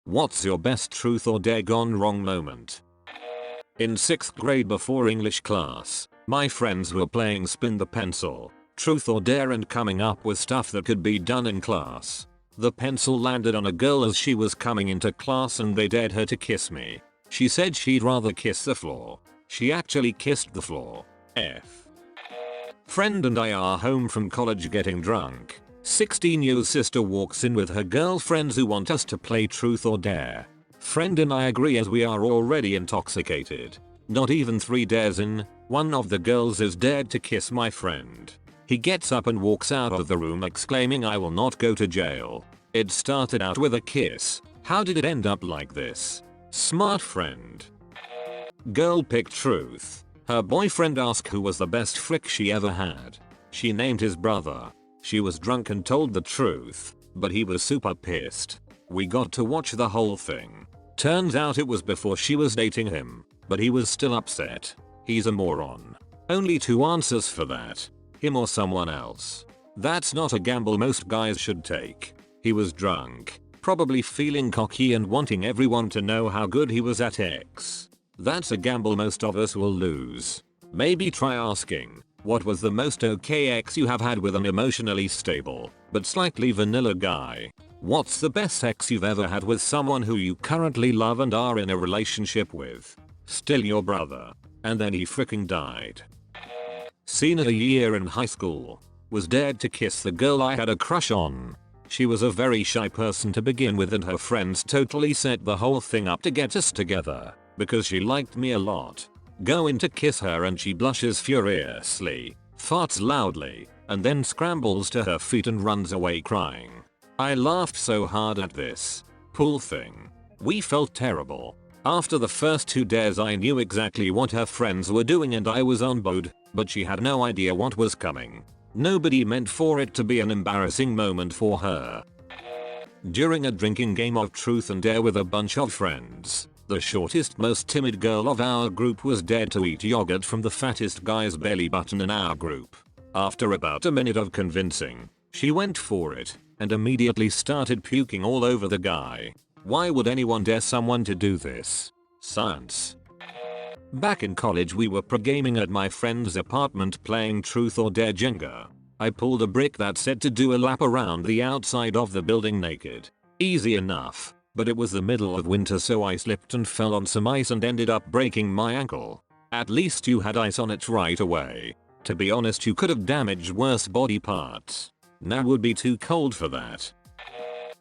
What's your best truth or dare gone wrong moment? In 6th grade before English class, my friends were playing spin the pencil, truth or dare, and coming up with stuff that could be done in class. The pencil landed on a girl as she was coming into class and they dared her to kiss me. She said she'd rather kiss the floor. She actually kissed the floor. F. Friend and I are home from college getting drunk. 16-year-old sister walks in with her girlfriends who want us to play truth or dare. Friend and I agree as we are already intoxicated. Not even 3 dares in, one of the girls is dared to kiss my friend. He gets up and walks out of the room exclaiming, "I will not go to jail. It started out with a kiss. How did it end up like this?" Smart friend. Girl picked truth. Her boyfriend asked who was the best flick she ever had. She named his brother. She was drunk and told the truth, but he was super pissed. We got to watch the whole thing. Turns out it was before she was dating him, but he was still upset. He's a moron. Only 2 answers for that. Him or someone else. That's not a gamble most guys should take. He was drunk, probably feeling cocky and wanting everyone to know how good he was at X. That's a gamble most of us will lose. Maybe try asking, what was the most okay ex you have had with an emotionally stable, but slightly vanilla guy? What's the best ex you've ever had with someone who you currently love and are in a relationship with? Still your brother. And then he freaking died. Senior year in high school. Was dared to kiss the girl I had a crush on. She was a very shy person to begin with and her friends totally set the whole thing up to get us together, because she liked me a lot. Go in to kiss her and she blushes furiously, farts loudly, and then scrambles to her feet and runs away crying. I laughed so hard at this. Poor thing. We felt terrible. After the first 2 dares I knew exactly what her friends were doing and I was on board, but she had no idea what was coming. Nobody meant for it to be an embarrassing moment for her. During a drinking game of truth and dare with a bunch of friends, the shortest, most timid girl of our group was dared to eat yogurt from the fattest guy's belly button in our group. After about a minute of convincing, she went for it and immediately started puking all over the guy. Why would anyone dare someone to do this? Science. Back in college we were pro-gaming at my friend's apartment playing truth or dare Jenga. I pulled a brick that said to do a lap around the outside of the building naked. Easy enough, but it was the middle of winter so I slipped and fell on some ice and ended up breaking my ankle. At least you had ice on it right away. To be honest, you could have damaged worse body parts. Now would be too cold for that.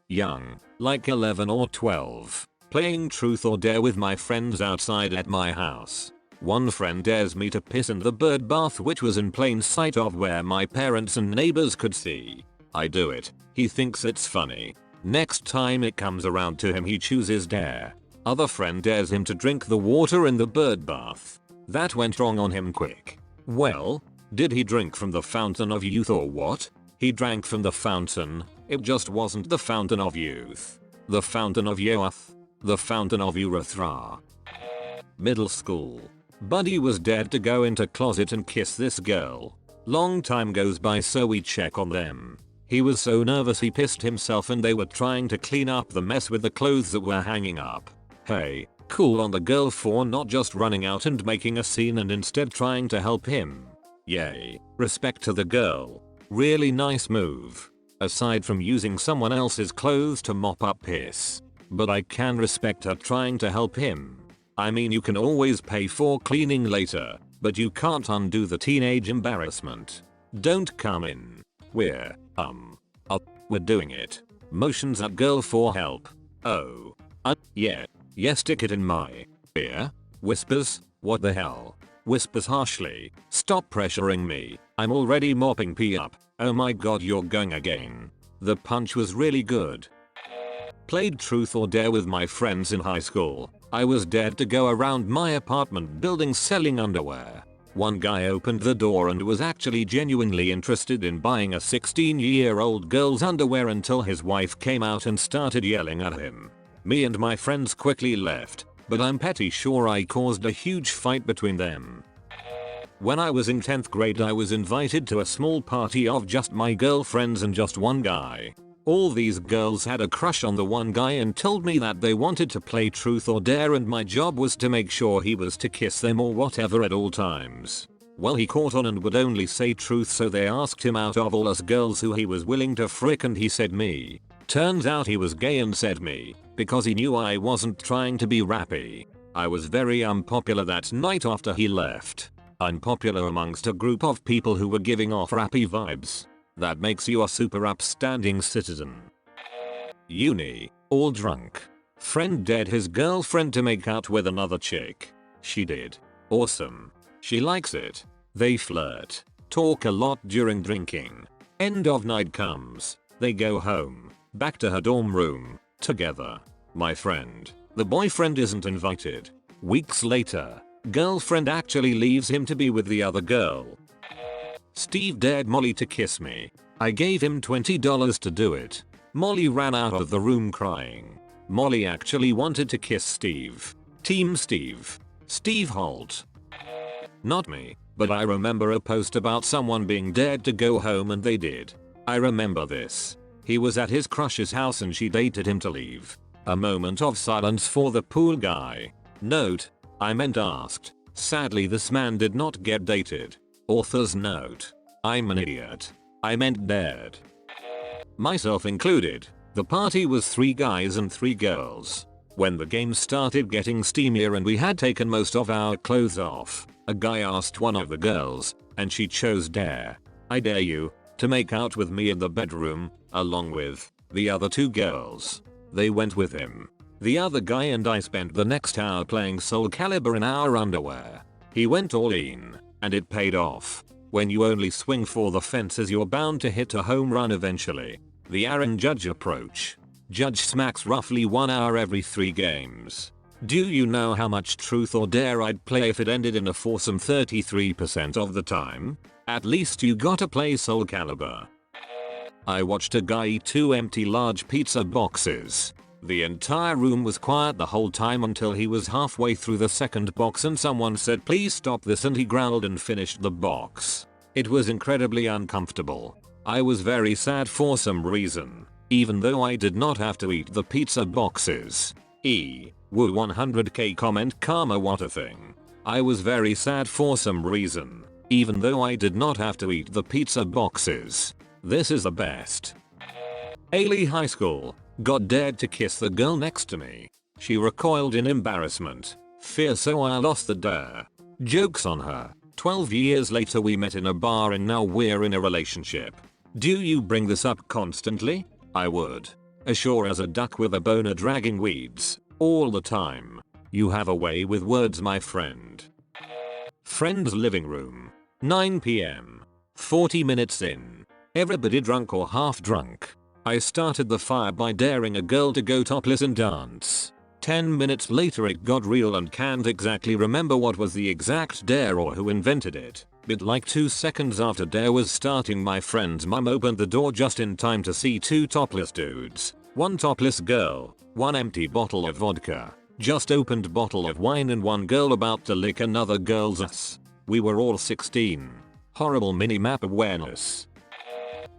Young, like 11 or 12, playing truth or dare with my friends outside at my house. One friend dares me to piss in the bird bath which was in plain sight of where my parents and neighbors could see. I do it. He thinks it's funny. Next time it comes around to him he chooses dare. Other friend dares him to drink the water in the bird bath. That went wrong on him quick. Well, did he drink from the fountain of youth or what? He drank from the fountain. It just wasn't the fountain of youth. The fountain of youth. The fountain of urethra. Middle school. Buddy was dared to go into closet and kiss this girl. Long time goes by so we check on them. He was so nervous he pissed himself and they were trying to clean up the mess with the clothes that were hanging up. Hey, cool on the girl for not just running out and making a scene and instead trying to help him. Yay, respect to the girl. Really nice move. Aside from using someone else's clothes to mop up piss. But I can respect her trying to help him. I mean, you can always pay for cleaning later, but you can't undo the teenage embarrassment. Don't come in. We're doing it. Motions at girl for help. Oh. Yeah. Yes, stick it in my ear. Whispers, what the hell? Whispers harshly, stop pressuring me. I'm already mopping pee up. Oh my god, you're going again. The punch was really good. Played truth or dare with my friends in high school. I was dared to go around my apartment building selling underwear. One guy opened the door and was actually genuinely interested in buying a 16-year-old girl's underwear until his wife came out and started yelling at him. Me and my friends quickly left, but I'm pretty sure I caused a huge fight between them. When I was in 10th grade I was invited to a small party of just my girlfriends and just one guy. All these girls had a crush on the one guy and told me that they wanted to play truth or dare and my job was to make sure he was to kiss them or whatever at all times. Well, he caught on and would only say truth, so they asked him out of all us girls who he was willing to frick and he said me. Turns out he was gay and said me because he knew I wasn't trying to be rappy. I was very unpopular that night after he left. Unpopular amongst a group of people who were giving off rappy vibes. That makes you a super upstanding citizen. Uni. All drunk. Friend dared his girlfriend to make out with another chick. She did. Awesome. She likes it. They flirt. Talk a lot during drinking. End of night comes. They go home. Back to her dorm room. Together. My friend. The boyfriend isn't invited. Weeks later. Girlfriend actually leaves him to be with the other girl. Steve dared Molly to kiss me. I gave him $20 to do it. Molly ran out of the room crying. Molly actually wanted to kiss Steve. Team Steve. Steve Holt. Not me, but I remember a post about someone being dared to go home and they did. I remember this. He was at his crush's house and she dated him to leave. A moment of silence for the poor guy. Note, I meant asked. Sadly this man did not get dated. Author's note. I'm an idiot. I meant dared. Myself included. The party was 3 guys and 3 girls. When the game started getting steamier and we had taken most of our clothes off, a guy asked one of the girls, and she chose dare. I dare you to make out with me in the bedroom, along with the other 2 girls. They went with him. The other guy and I spent the next hour playing Soul Calibur in our underwear. He went all in. And it paid off. When you only swing for the fences you're bound to hit a home run eventually. The Aaron Judge approach. Judge smacks roughly 1 hour every 3 games. Do you know how much truth or dare I'd play if it ended in a foursome 33% of the time? At least you gotta play Soul Calibur. I watched a guy eat 2 empty large pizza boxes. The entire room was quiet the whole time until he was halfway through the second box and someone said please stop this and he growled and finished the box. It was incredibly uncomfortable. I was very sad for some reason, even though I did not have to eat the pizza boxes. Woo 100k comment karma what a thing. I was very sad for some reason, even though I did not have to eat the pizza boxes. This is the best. Ailey High School. Got dared to kiss the girl next to me. She recoiled in embarrassment. Fear, so I lost the dare. Jokes on her. 12 years later we met in a bar and now we're in a relationship. Do you bring this up constantly? I would. As sure as a duck with a boner dragging weeds. All the time. You have a way with words, my friend. Friend's living room. 9 PM. 40 minutes in. Everybody drunk or half drunk. I started the fire by daring a girl to go topless and dance. 10 minutes later it got real and can't exactly remember what was the exact dare or who invented it. But like 2 seconds after dare was starting my friend's mum opened the door just in time to see 2 topless dudes. 1 topless girl, 1 empty bottle of vodka, just opened bottle of wine and 1 girl about to lick another girl's ass. We were all 16. Horrible mini-map awareness.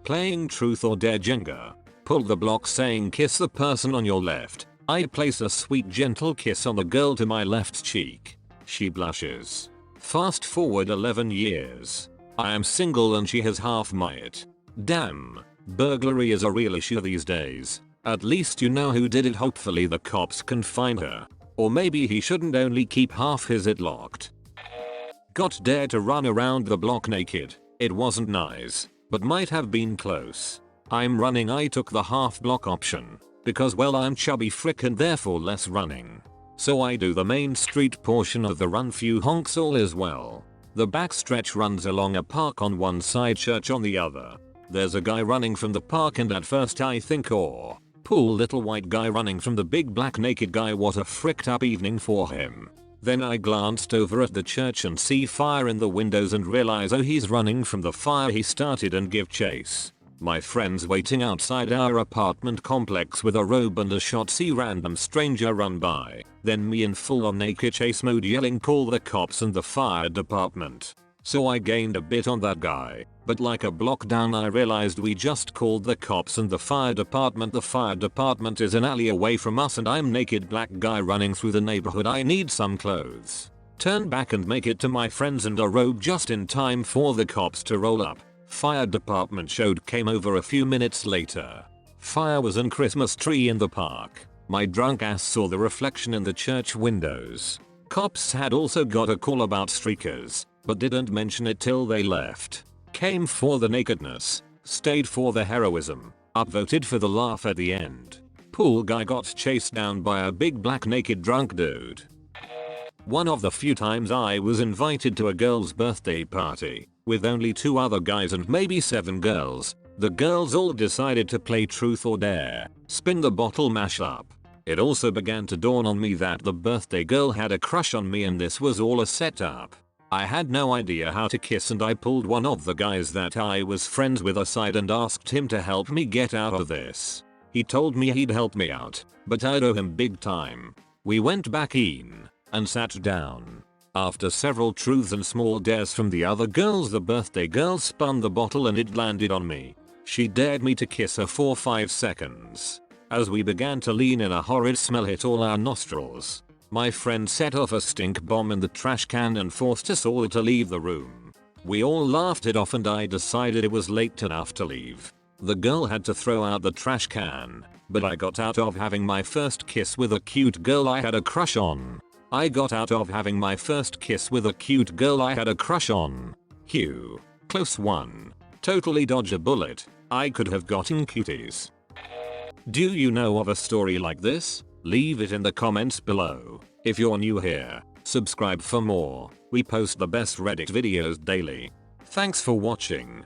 Playing truth or dare Jenga. Pull the block saying kiss the person on your left. I place a sweet gentle kiss on the girl to my left cheek. She blushes. Fast forward 11 years. I am single and she has half my it. Damn. Burglary is a real issue these days. At least you know who did it. Hopefully the cops can find her. Or maybe he shouldn't only keep half his it locked. Got dared to run around the block naked. It wasn't nice, but might have been close. I'm running. I took the half block option. Because well I'm chubby frick and therefore less running. So I do the main street portion of the run, few honks all as well. The backstretch runs along a park on one side, church on the other. There's a guy running from the park and at first I think oh, poor little white guy running from the big black naked guy, what a fricked up evening for him. Then I glanced over at the church and see fire in the windows and realize oh he's running from the fire he started and give chase. My friends waiting outside our apartment complex with a robe and a shot, see random stranger run by, then me in full on naked chase mode yelling call the cops and the fire department. So I gained a bit on that guy. But like a block down I realized we just called the cops and the fire department. The fire department is an alley away from us and I'm naked black guy running through the neighborhood. I need some clothes. Turn back and make it to my friends and a robe just in time for the cops to roll up. Fire department came over a few minutes later. Fire was in Christmas tree in the park. My drunk ass saw the reflection in the church windows. Cops had also got a call about streakers, but didn't mention it till they left. Came for the nakedness, stayed for the heroism, upvoted for the laugh at the end. Pool guy got chased down by a big black naked drunk dude. One of the few times I was invited to a girl's birthday party, with only 2 other guys and maybe 7 girls. The girls all decided to play truth or dare, spin the bottle mashup. It also began to dawn on me that the birthday girl had a crush on me and this was all a setup. I had no idea how to kiss and I pulled one of the guys that I was friends with aside and asked him to help me get out of this. He told me he'd help me out, but I'd owe him big time. We went back in and sat down. After several truths and small dares from the other girls, the birthday girl spun the bottle and it landed on me. She dared me to kiss her for 5 seconds. As we began to lean in, a horrid smell hit all our nostrils. My friend set off a stink bomb in the trash can and forced us all to leave the room. We all laughed it off and I decided it was late enough to leave. The girl had to throw out the trash can, but I got out of having my first kiss with a cute girl I had a crush on. I got out of having my first kiss with a cute girl I had a crush on. Phew. Close one. Totally dodge a bullet. I could have gotten cuties. Do you know of a story like this? Leave it in the comments below. If you're new here, subscribe for more. We post the best Reddit videos daily. Thanks for watching.